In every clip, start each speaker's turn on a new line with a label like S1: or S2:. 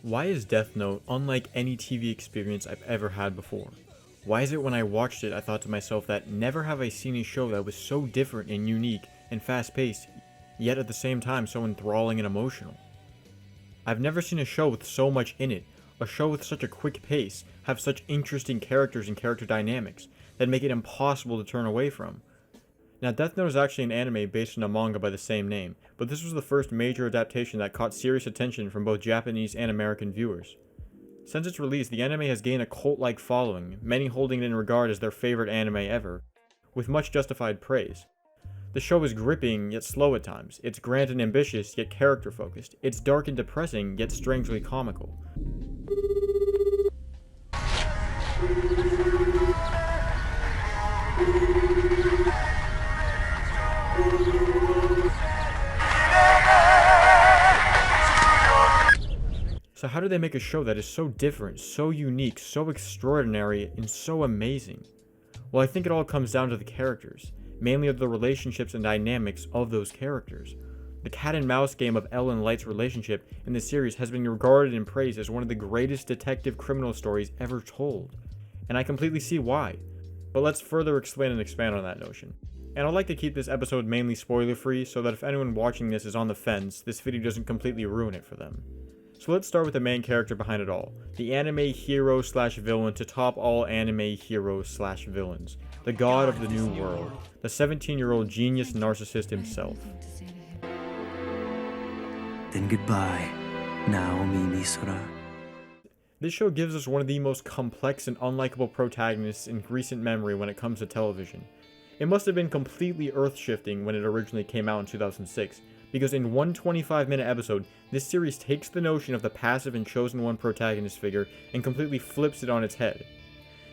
S1: Why is Death Note unlike any TV experience I've ever had before? Why is it when I watched it I thought to myself that never have I seen a show that was so different and unique and fast-paced, yet at the same time so enthralling and emotional? I've never seen a show with so much in it, a show with such a quick pace, have such interesting characters and character dynamics that make it impossible to turn away from. Now, Death Note is actually an anime based on a manga by the same name, but this was the first major adaptation that caught serious attention from both Japanese and American viewers. Since its release, the anime has gained a cult-like following, many holding it in regard as their favorite anime ever, with much justified praise. The show is gripping, yet slow at times. It's grand and ambitious, yet character-focused. It's dark and depressing, yet strangely comical. So how do they make a show that is so different, so unique, so extraordinary, and so amazing? Well, I think it all comes down to the characters, mainly of the relationships and dynamics of those characters. The cat and mouse game of L and Light's relationship in the series has been regarded and praised as one of the greatest detective criminal stories ever told, and I completely see why. But let's further explain and expand on that notion. And I'd like to keep this episode mainly spoiler-free so that if anyone watching this is on the fence, this video doesn't completely ruin it for them. So let's start with the main character behind it all, the anime hero/villain to top all anime heroes/villains, the god of the new world, the 17-year-old genius narcissist himself.
S2: Then goodbye, Naomi Misora.
S1: This show gives us one of the most complex and unlikable protagonists in recent memory when it comes to television. It must have been completely earth-shifting when it originally came out in 2006, because in one 25-minute episode, this series takes the notion of the passive and chosen one protagonist figure and completely flips it on its head.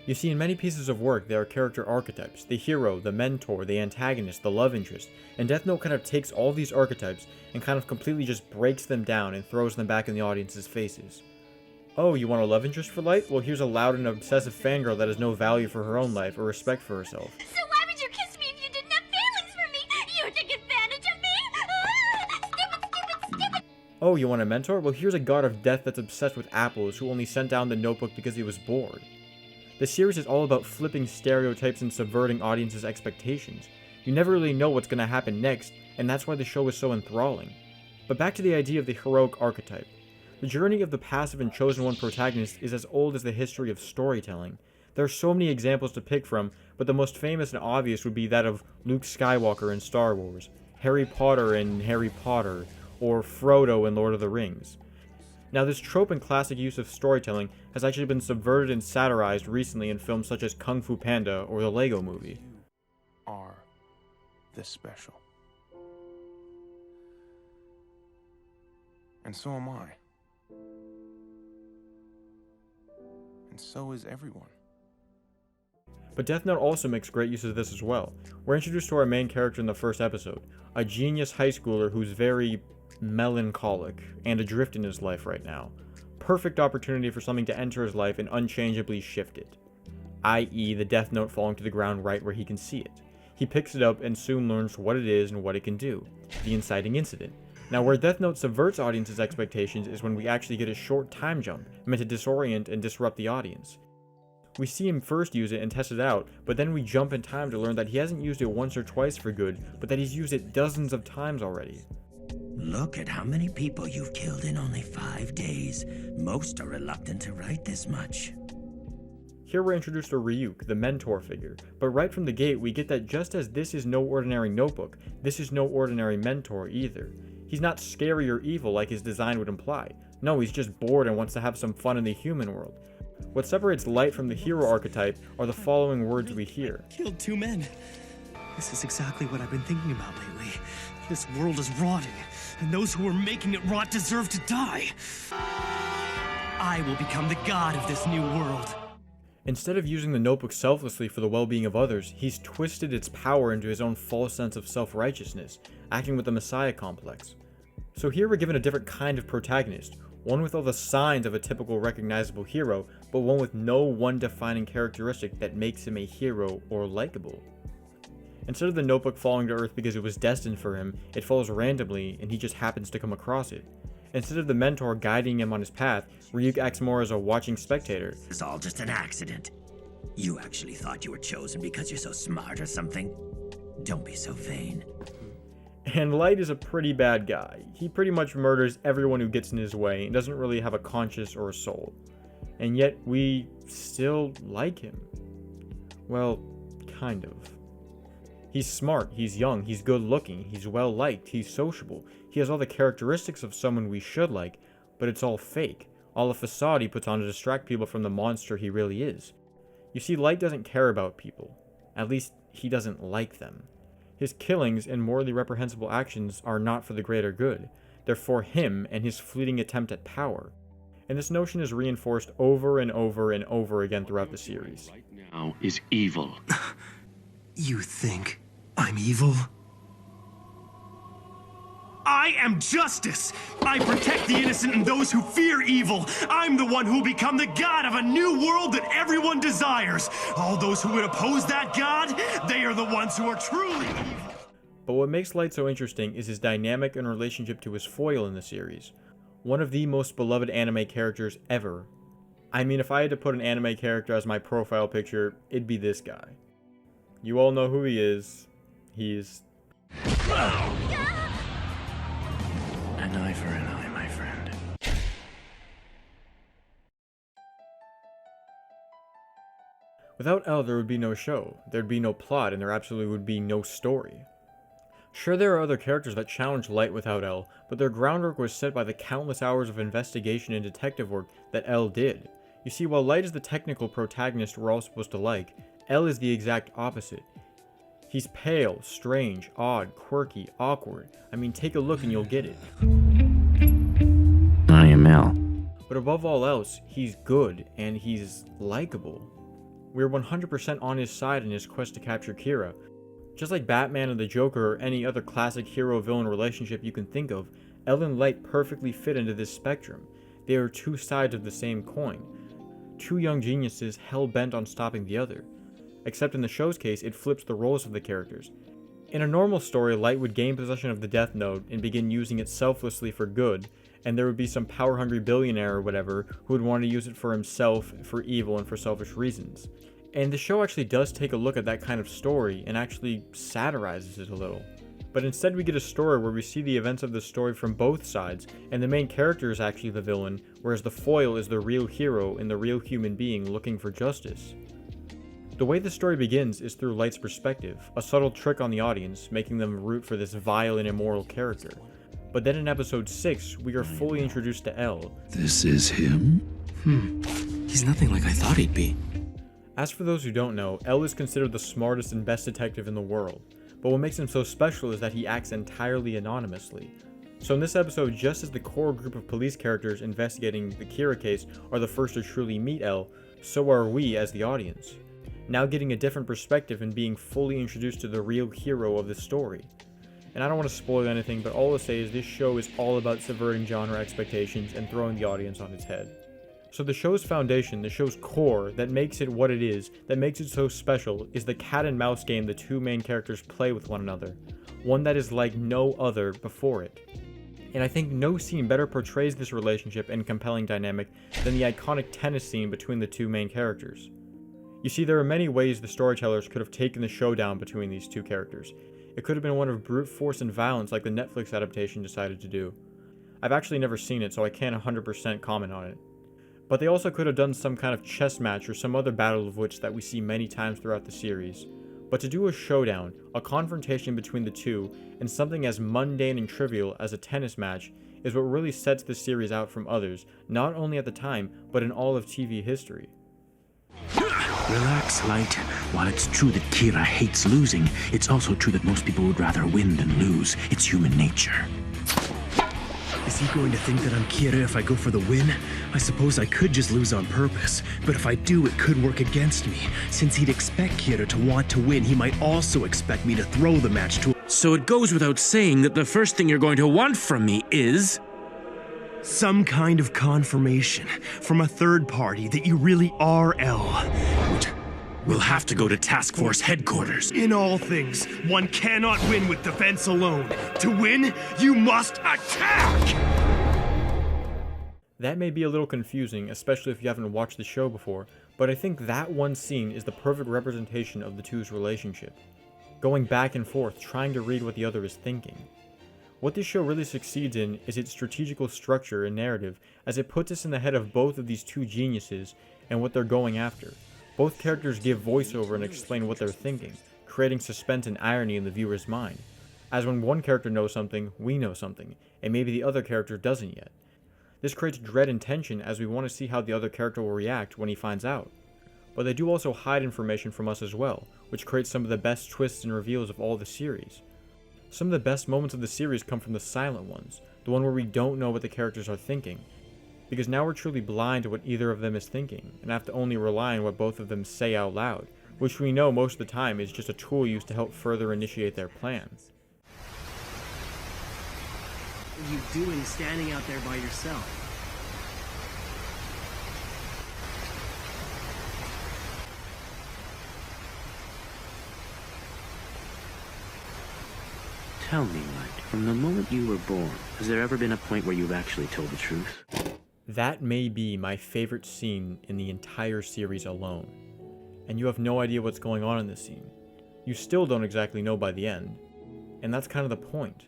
S1: You see, in many pieces of work, there are character archetypes, the hero, the mentor, the antagonist, the love interest, and Death Note kind of takes all these archetypes and kind of completely just breaks them down and throws them back in the audience's faces. Oh, you want a love interest for Light? Well, here's a loud and obsessive fangirl that has no value for her own life or respect for herself.
S3: So why would you kiss me if you didn't have feelings for me? You took advantage of me? Stupid!
S1: Oh, you want a mentor? Well, here's a god of death that's obsessed with apples who only sent down the notebook because he was bored. The series is all about flipping stereotypes and subverting audiences' expectations. You never really know what's going to happen next, and that's why the show is so enthralling. But back to the idea of the heroic archetype. The journey of the passive and chosen one protagonist is as old as the history of storytelling. There are so many examples to pick from, but the most famous and obvious would be that of Luke Skywalker in Star Wars, Harry Potter in Harry Potter, or Frodo in Lord of the Rings. Now, this trope and classic use of storytelling has actually been subverted and satirized recently in films such as Kung Fu Panda or the Lego Movie.
S4: Are this special? And so am I. And so is everyone.
S1: But Death Note also makes great use of this as well. We're introduced to our main character in the first episode, a genius high schooler who's very melancholic and adrift in his life right now. Perfect opportunity for something to enter his life and unchangeably shift it, i.e. the Death Note falling to the ground right where he can see it. He picks it up and soon learns what it is and what it can do, the inciting incident. Now, where Death Note subverts audiences' expectations is when we actually get a short time jump, meant to disorient and disrupt the audience. We see him first use it and test it out, but then we jump in time to learn that he hasn't used it once or twice for good, but that he's used it dozens of times already.
S2: Look at how many people you've killed in only 5 days. Most are reluctant to write this much.
S1: Here we're introduced to Ryuk, the mentor figure, but right from the gate we get that just as this is no ordinary notebook, this is no ordinary mentor either. He's not scary or evil like his design would imply. No, he's just bored and wants to have some fun in the human world. What separates Light from the hero archetype are the following words we hear.
S5: Killed 2 men. This is exactly what I've been thinking about lately. This world is rotting, and those who are making it rot deserve to die. I will become the god of this new world.
S1: Instead of using the notebook selflessly for the well-being of others, he's twisted its power into his own false sense of self-righteousness, acting with the messiah complex. So here we're given a different kind of protagonist, one with all the signs of a typical recognizable hero, but one with no one defining characteristic that makes him a hero or likable. Instead of the notebook falling to Earth because it was destined for him, it falls randomly and he just happens to come across it. Instead of the mentor guiding him on his path, Ryuk acts more as a watching spectator.
S2: It's all just an accident. You actually thought you were chosen because you're so smart or something? Don't be so vain.
S1: And Light is a pretty bad guy. He pretty much murders everyone who gets in his way and doesn't really have a conscience or a soul. And yet we still like him. Well, kind of. He's smart, he's young, he's good looking, he's well liked, he's sociable. He has all the characteristics of someone we should like, but it's all fake. All a facade he puts on to distract people from the monster he really is. You see, Light doesn't care about people. At least, he doesn't like them. His killings and morally reprehensible actions are not for the greater good. They're for him and his fleeting attempt at power. And this notion is reinforced over and over and over again throughout the series.
S6: Right now is evil.
S5: You think I'm evil? I am justice! I protect the innocent and those who fear evil! I'm the one who will become the god of a new world that everyone desires! All those who would oppose that god, they are the ones who are truly evil!
S1: But what makes Light so interesting is his dynamic and relationship to his foil in the series. One of the most beloved anime characters ever. I mean, if I had to put an anime character as my profile picture, it'd be this guy. You all know who he is. He's...
S2: An eye for an eye, my friend.
S1: Without L, there would be no show, there'd be no plot, and there absolutely would be no story. Sure, there are other characters that challenge Light without L, but their groundwork was set by the countless hours of investigation and detective work that L did. You see, while Light is the technical protagonist we're all supposed to like, L is the exact opposite. He's pale, strange, odd, quirky, awkward. I mean, take a look and you'll get it.
S2: I am L.
S1: But above all else, he's good, and he's likable. We're 100% on his side in his quest to capture Kira. Just like Batman and the Joker or any other classic hero-villain relationship you can think of, L and Light perfectly fit into this spectrum. They are two sides of the same coin. Two young geniuses hell-bent on stopping the other. Except in the show's case, it flips the roles of the characters. In a normal story, Light would gain possession of the Death Note and begin using it selflessly for good, and there would be some power-hungry billionaire or whatever who would want to use it for himself, for evil, and for selfish reasons. And the show actually does take a look at that kind of story and actually satirizes it a little. But instead we get a story where we see the events of the story from both sides, and the main character is actually the villain, whereas the foil is the real hero and the real human being looking for justice. The way the story begins is through Light's perspective, a subtle trick on the audience, making them root for this vile and immoral character. But then in episode 6, we are fully introduced to L.
S6: This is him?
S5: He's nothing like I thought he'd be.
S1: As for those who don't know, L is considered the smartest and best detective in the world, but what makes him so special is that he acts entirely anonymously. So in this episode, just as the core group of police characters investigating the Kira case are the first to truly meet L, so are we as the audience. Now getting a different perspective and being fully introduced to the real hero of the story. And I don't want to spoil anything, but all I'll say is this show is all about subverting genre expectations and throwing the audience on its head. So the show's foundation, the show's core, that makes it what it is, that makes it so special, is the cat and mouse game the two main characters play with one another. One that is like no other before it. And I think no scene better portrays this relationship and compelling dynamic than the iconic tennis scene between the two main characters. You see, there are many ways the storytellers could have taken the showdown between these two characters. It could have been one of brute force and violence like the Netflix adaptation decided to do. I've actually never seen it, so I can't 100% comment on it. But they also could have done some kind of chess match or some other battle of wits that we see many times throughout the series. But to do a showdown, a confrontation between the two, and something as mundane and trivial as a tennis match, is what really sets the series out from others, not only at the time, but in all of TV history.
S2: Relax, Light. While it's true that Kira hates losing, it's also true that most people would rather win than lose. It's human nature.
S5: Is he going to think that I'm Kira if I go for the win? I suppose I could just lose on purpose, but if I do, it could work against me. Since he'd expect Kira to want to win, he might also expect me to throw the match to him.
S7: So it goes without saying that the first thing you're going to want from me is...
S5: some kind of confirmation from a third party that you really are L.
S7: We'll have to go to Task Force headquarters.
S5: In all things, one cannot win with defense alone. To win, you must attack!
S1: That may be a little confusing, especially if you haven't watched the show before, but I think that one scene is the perfect representation of the two's relationship. Going back and forth, trying to read what the other is thinking. What this show really succeeds in is its strategical structure and narrative, as it puts us in the head of both of these two geniuses and what they're going after. Both characters give voiceover and explain what they're thinking, creating suspense and irony in the viewer's mind. As when one character knows something, we know something, and maybe the other character doesn't yet. This creates dread and tension as we want to see how the other character will react when he finds out. But they do also hide information from us as well, which creates some of the best twists and reveals of all the series. Some of the best moments of the series come from the silent ones, the one where we don't know what the characters are thinking, because now we're truly blind to what either of them is thinking, and have to only rely on what both of them say out loud, which we know most of the time is just a tool used to help further initiate their plans.
S5: What are you doing standing out there by yourself?
S7: Tell me, Light, from the moment you were born, has there ever been a point where you've actually told the truth?
S1: That may be my favorite scene in the entire series alone. And you have no idea what's going on in this scene. You still don't exactly know by the end. And that's kind of the point.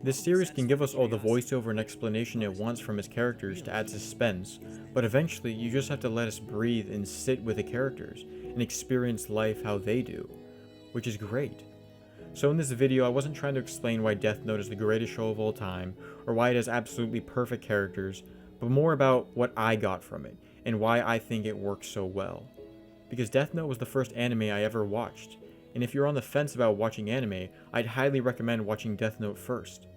S1: This series can give us all the voiceover and explanation it wants from its characters to add suspense, but eventually you just have to let us breathe and sit with the characters and experience life how they do, which is great. So in this video, I wasn't trying to explain why Death Note is the greatest show of all time, or why it has absolutely perfect characters, but more about what I got from it, and why I think it works so well. Because Death Note was the first anime I ever watched, and if you're on the fence about watching anime, I'd highly recommend watching Death Note first.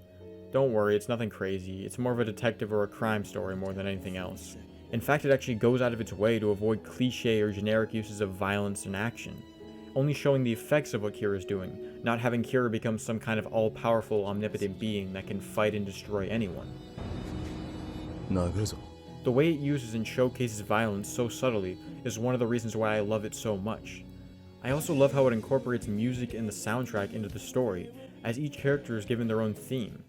S1: Don't worry, it's nothing crazy, it's more of a detective or a crime story more than anything else. In fact, it actually goes out of its way to avoid cliché or generic uses of violence and action, only showing the effects of what Kira's doing, not having Kira become some kind of all-powerful, omnipotent being that can fight and destroy anyone. The way it uses and showcases violence so subtly is one of the reasons why I love it so much. I also love how it incorporates music and the soundtrack into the story, as each character is given their own theme.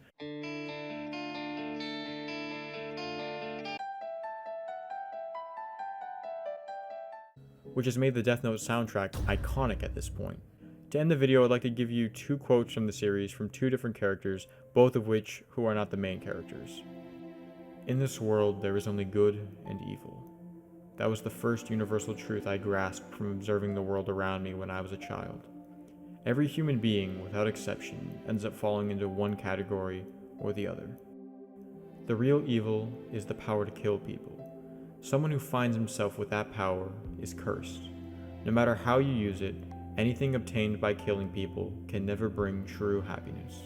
S1: Which has made the Death Note soundtrack iconic at this point. To end the video, I'd like to give you two quotes from the series from two different characters, both of which who are not the main characters. In this world, there is only good and evil. That was the first universal truth I grasped from observing the world around me when I was a child. Every human being, without exception, ends up falling into one category or the other. The real evil is the power to kill people. Someone who finds himself with that power is cursed. No matter how you use it, anything obtained by killing people can never bring true happiness.